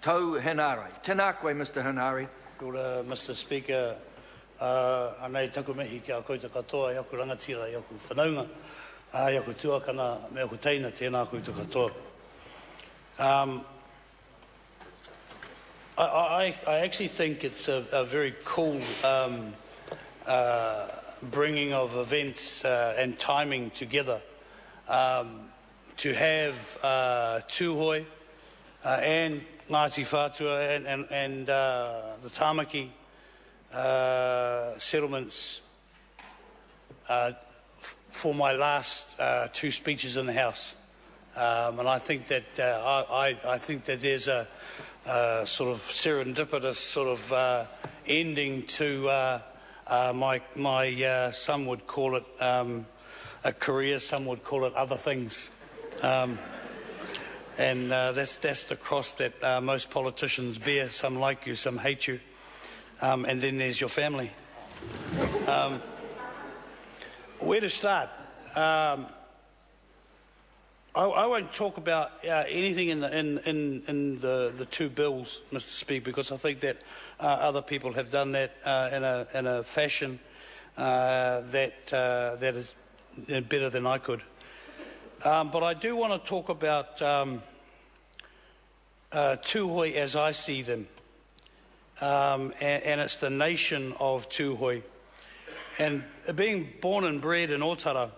Tau Henare. Tēnā koe, Mr. Henare. Kura, Mr. Speaker, anei taku mihi ki a koe te katoa, i aku rangatira, i aku whanaunga, i aku tuakana, me aku teina, tēnā koe te katoa. I actually think it's a very cool bringing of events and timing together to have Tuhoe and Ngāti Whātua and the Tāmaki settlements for my last two speeches in the House. And I think that I think that there's a sort of serendipitous sort of ending to my some would call it a career, some would call it other things. And that's the cross that most politicians bear. Some like you, some hate you. And then there's your family. Where to start? I won't talk about anything in the two bills, Mr. Speaker, because I think that other people have done that in a fashion that is better than I could. But I do want to talk about Tuhoe as I see them, and it's the nation of Tuhoe. And being born and bred in Otara,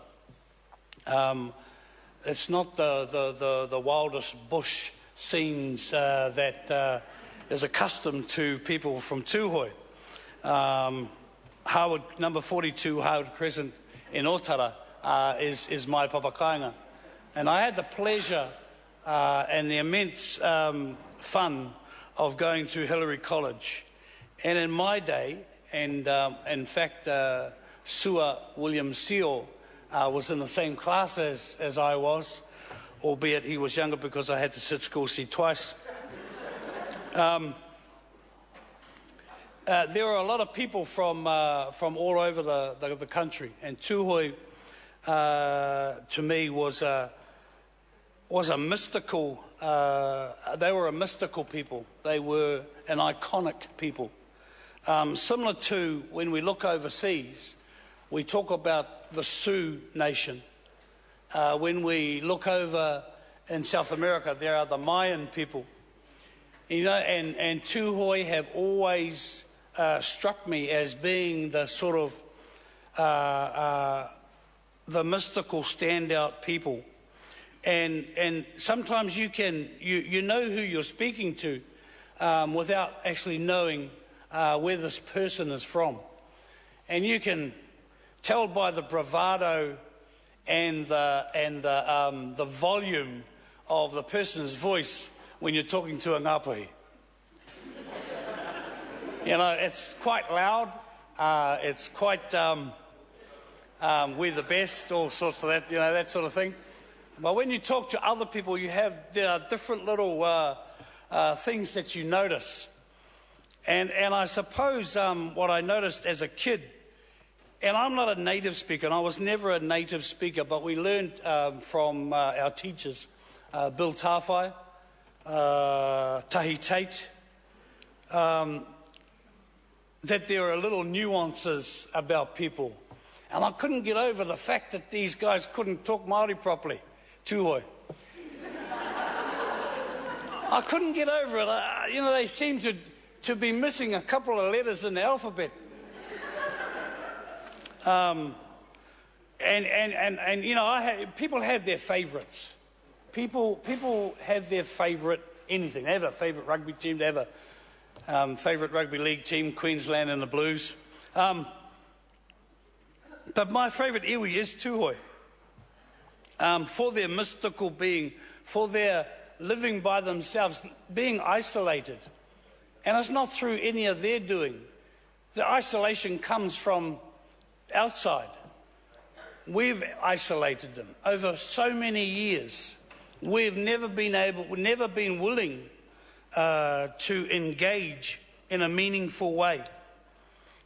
it's not the wildest bush scenes that is accustomed to people from Tuhoe. Number 42 Howard Crescent in Otara is my papakainga. And I had the pleasure and the immense fun of going to Hillary College. And in my day, and in fact, Sua William Seal was in the same class as I was, albeit he was younger because I had to sit school seat twice. There were a lot of people from all over the country, and Tuhoe to me was a mystical. They were a mystical people. They were an iconic people. Similar to when we look overseas, we talk about the Sioux Nation. When we look over in South America, there are the Mayan people. You know, and Tuhoe have always struck me as being the sort of the mystical standout people. And sometimes you know who you're speaking to without actually knowing where this person is from. And you can tell by the bravado and the volume of the person's voice when you're talking to a Ngāpuhi. You know, it's quite loud. It's quite we're the best, all sorts of that, you know, that sort of thing. But when you talk to other people, there are different little things that you notice. And I suppose what I noticed as a kid, and I'm not a native speaker, and I was never a native speaker, but we learned from our teachers, Bill Tawhai, Tahi Tate, that there are little nuances about people. And I couldn't get over the fact that these guys couldn't talk Māori properly, Tuhoe. I couldn't get over it. You know, they seemed to be missing a couple of letters in the alphabet. And you know, people have their favourites. People have their favourite anything. They have a favourite rugby team. They have a favourite rugby league team, Queensland and the Blues. But my favourite iwi is Tuhoe. For their mystical being, for their living by themselves, being isolated. And it's not through any of their doing. The isolation comes from outside. We've isolated them over so many years. We've never been willing to engage in a meaningful way.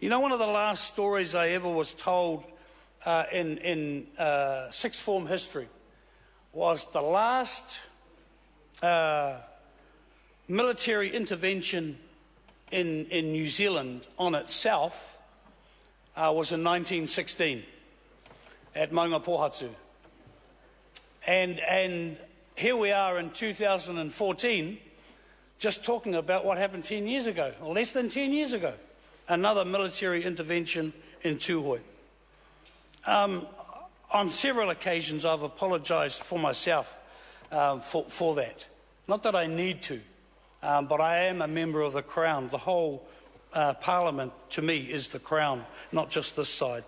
You know, one of the last stories I ever was told in sixth form history was the last military intervention in New Zealand on itself was in 1916 at Maunga Pohatu. And here we are in 2014 just talking about what happened 10 years ago, or less than 10 years ago, another military intervention in Tuhoe. On several occasions I've apologised for myself for that. Not that I need to, but I am a member of the Crown. The whole Parliament, to me, is the Crown, not just this side.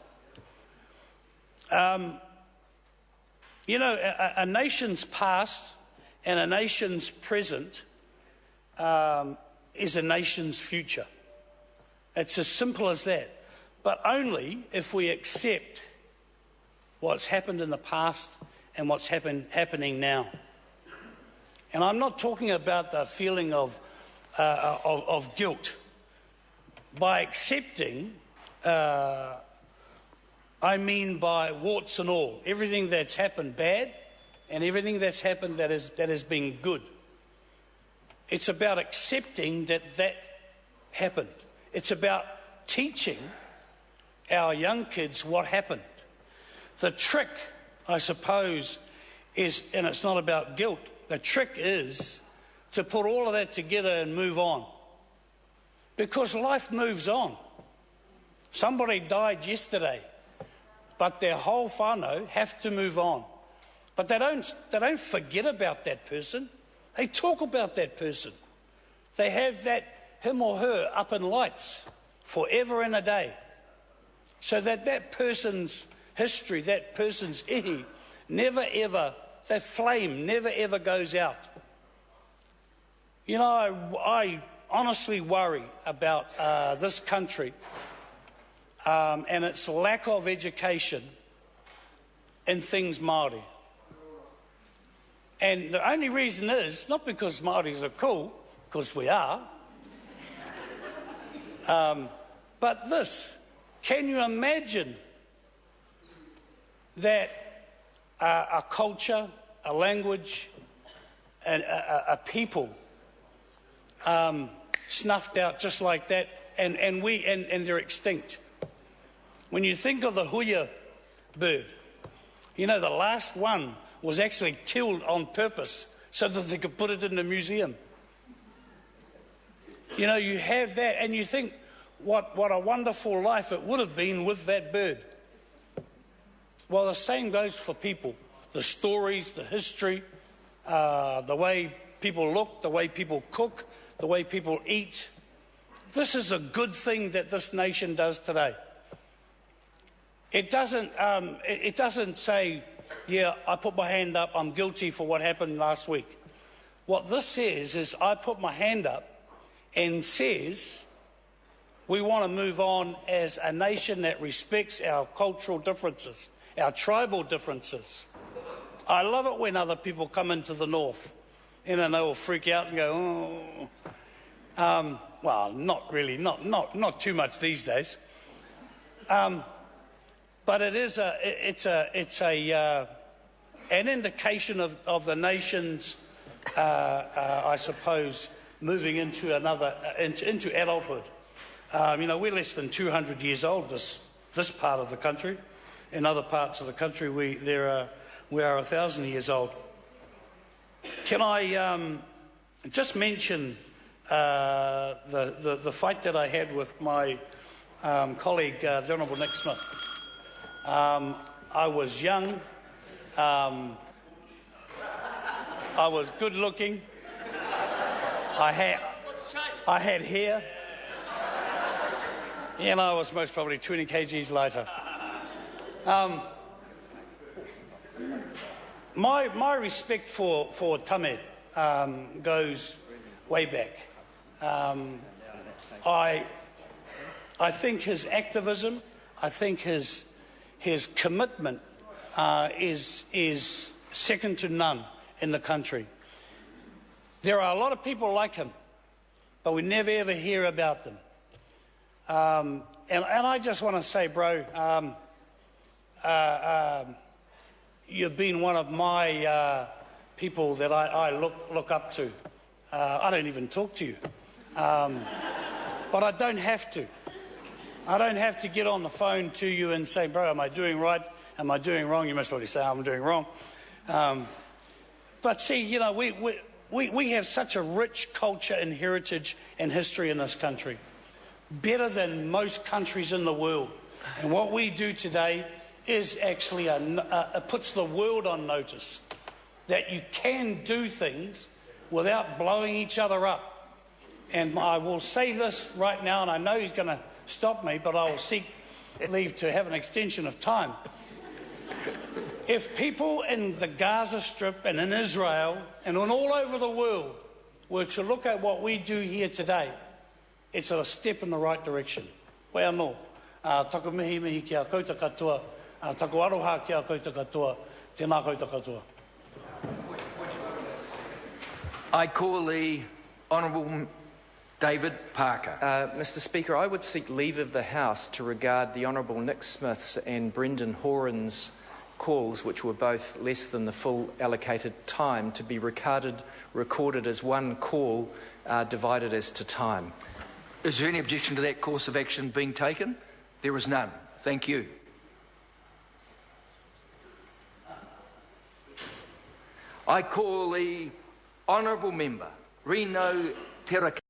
You know, a nation's past and a nation's present is a nation's future. It's as simple as that. But only if we accept what's happened in the past and what's happening now. And I'm not talking about the feeling of guilt. By accepting, I mean by warts and all, everything that's happened bad and everything that's happened that has been good. It's about accepting that happened. It's about teaching our young kids what happened. The trick, I suppose, is, and it's not about guilt, the trick is to put all of that together and move on. Because life moves on. Somebody died yesterday, but their whole whānau have to move on. But they don't forget about that person. They talk about that person. They have that him or her up in lights forever and a day. So that person's history, that person's ihi, never ever, that flame never ever goes out. You know, I honestly worry about this country and its lack of education in things Māori. And the only reason is, not because Māoris are cool, because we are, but this, can you imagine that a culture, a language, and a people snuffed out just like that, and they're extinct? When you think of the huia bird, you know, the last one was actually killed on purpose so that they could put it in the museum. You know, you have that, and you think what a wonderful life it would have been with that bird. Well, the same goes for people. The stories, the history, the way people look, the way people cook, the way people eat. This is a good thing that this nation does today. It doesn't say, yeah, I put my hand up, I'm guilty for what happened last week. What this says is I put my hand up and says we want to move on as a nation that respects our cultural differences, our tribal differences. I love it when other people come into the north and then they will freak out and go, oh. Well, not really, not too much these days. But it is an indication of the nation's, I suppose, moving into into adulthood. You know, we're less than 200 years old, this part of the country. In other parts of the country, we are 1,000 years old. Can I just mention the fight that I had with my colleague, the Honourable Nick Smith? I was young. I was good looking. I had hair. And I was most probably 20 kgs lighter. My respect for Tame goes way back. I think his activism, I think his commitment is second to none in the country. There are a lot of people like him, but we never ever hear about them. And I just want to say, bro, you've been one of my people that I look up to. I don't even talk to you. But I don't have to. I don't have to get on the phone to you and say, bro, am I doing right? Am I doing wrong? You must probably say, I'm doing wrong. But see, you know, we have such a rich culture and heritage and history in this country. Better than most countries in the world. And what we do today is actually puts the world on notice that you can do things without blowing each other up. And I will say this right now, and I know he's going to stop me, but I will seek leave to have an extension of time. If people in the Gaza Strip and in Israel and all over the world were to look at what we do here today, it's a step in the right direction. Wai anō, taku mihi ki a kouta katoa, taku aroha ki a kouta katoa, tēnā kouta katoa. I call the Honourable David Parker. Mr Speaker, I would seek leave of the House to regard the Honourable Nick Smith's and Brendan Horan's calls, which were both less than the full allocated time, to be recorded as one call, divided as to time. Is there any objection to that course of action being taken? There is none. Thank you. I call the Honourable Member Reno Terra